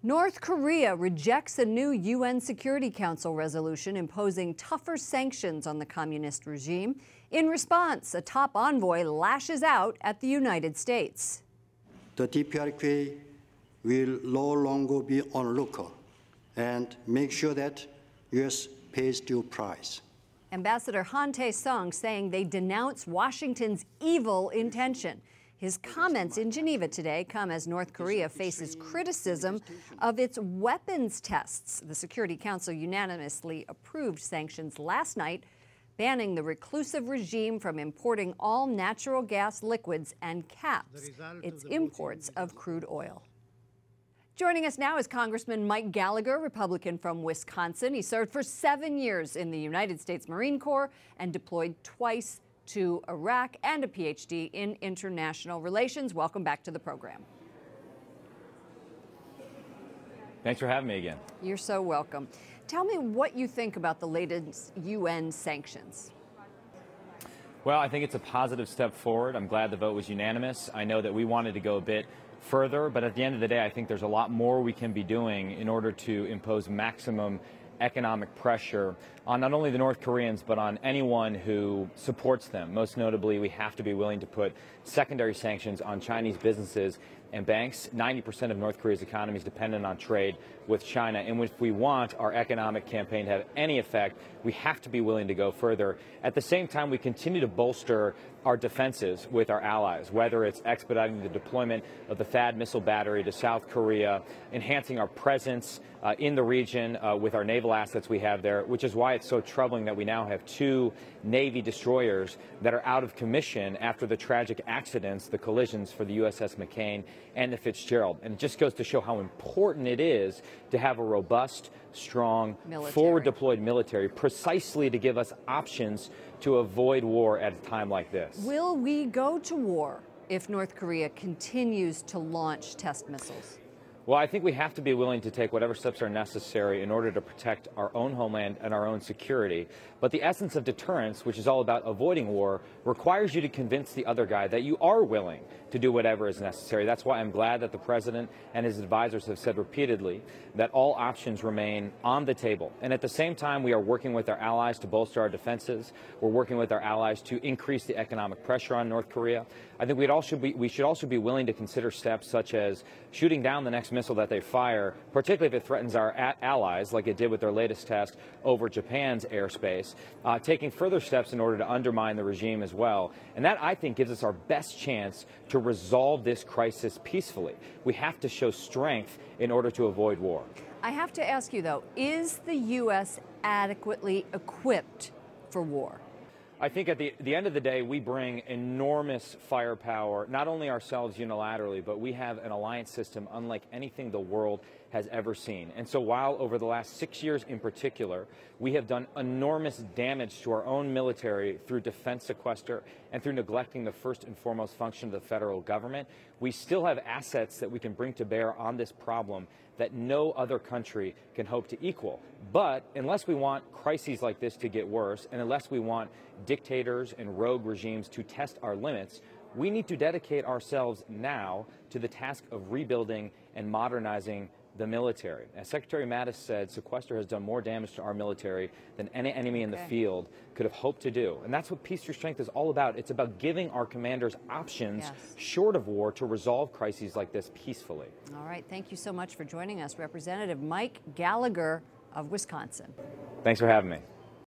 North Korea rejects a new UN Security Council resolution imposing tougher sanctions on the communist regime. In response, a top envoy lashes out at the United States. The DPRK will no longer be onlooker and make sure that U.S. pays due price. Ambassador Han Tae-sung saying they denounce Washington's evil intention. His comments in Geneva today come as North Korea faces criticism of its weapons tests. The Security Council unanimously approved sanctions last night, banning the reclusive regime from importing all natural gas liquids and caps its imports of crude oil. Joining us now is Congressman Mike Gallagher, Republican from Wisconsin. He served for 7 years in the United States Marine Corps and deployed twice to Iraq, and a PhD in international relations. Welcome back to the program. Thanks for having me again. You're so welcome. Tell me what you think about the latest UN sanctions. Well, I think it's a positive step forward. I'm glad the vote was unanimous. I know that we wanted to go a bit further, but at the end of the day, I think there's a lot more we can be doing in order to impose maximum economic pressure on not only the North Koreans, but on anyone who supports them. Most notably, we have to be willing to put secondary sanctions on Chinese businesses and banks. 90% of North Korea's economy is dependent on trade with China. And if we want our economic campaign to have any effect, we have to be willing to go further. At the same time, we continue to bolster our defenses with our allies, whether it's expediting the deployment of the THAAD missile battery to South Korea, enhancing our presence in the region with our naval assets we have there, which is why it's so troubling that we now have 2 Navy destroyers that are out of commission after the tragic accidents, the collisions for the USS McCain and the Fitzgerald. And it just goes to show how important it is to have a robust, strong, forward-deployed military precisely to give us options to avoid war at a time like this. Will we go to war if North Korea continues to launch test missiles? Well, I think we have to be willing to take whatever steps are necessary in order to protect our own homeland and our own security. But the essence of deterrence, which is all about avoiding war, requires you to convince the other guy that you are willing to do whatever is necessary. That's why I'm glad that the president and his advisors have said repeatedly that all options remain on the table. And at the same time, we are working with our allies to bolster our defenses. We're working with our allies to increase the economic pressure on North Korea. I think we should also be willing to consider steps such as shooting down the next missile that they fire, particularly if it threatens our allies, like it did with their latest test over Japan's airspace, taking further steps in order to undermine the regime as well. And that, I think, gives us our best chance to resolve this crisis peacefully. We have to show strength in order to avoid war. I have to ask you, though, is the U.S. adequately equipped for war? I think at the end of the day, we bring enormous firepower, not only ourselves unilaterally, but we have an alliance system unlike anything the world has ever seen. And so while over the last 6 years in particular, we have done enormous damage to our own military through defense sequester and through neglecting the first and foremost function of the federal government, we still have assets that we can bring to bear on this problem that no other country can hope to equal. But unless we want crises like this to get worse, and unless we want dictators and rogue regimes to test our limits, we need to dedicate ourselves now to the task of rebuilding and modernizing the military. As Secretary Mattis said, sequester has done more damage to our military than any enemy in the field could have hoped to do. And that's what Peace Through Strength is all about. It's about giving our commanders options short of war to resolve crises like this peacefully. All right. Thank you so much for joining us, Representative Mike Gallagher of Wisconsin. Thanks for having me.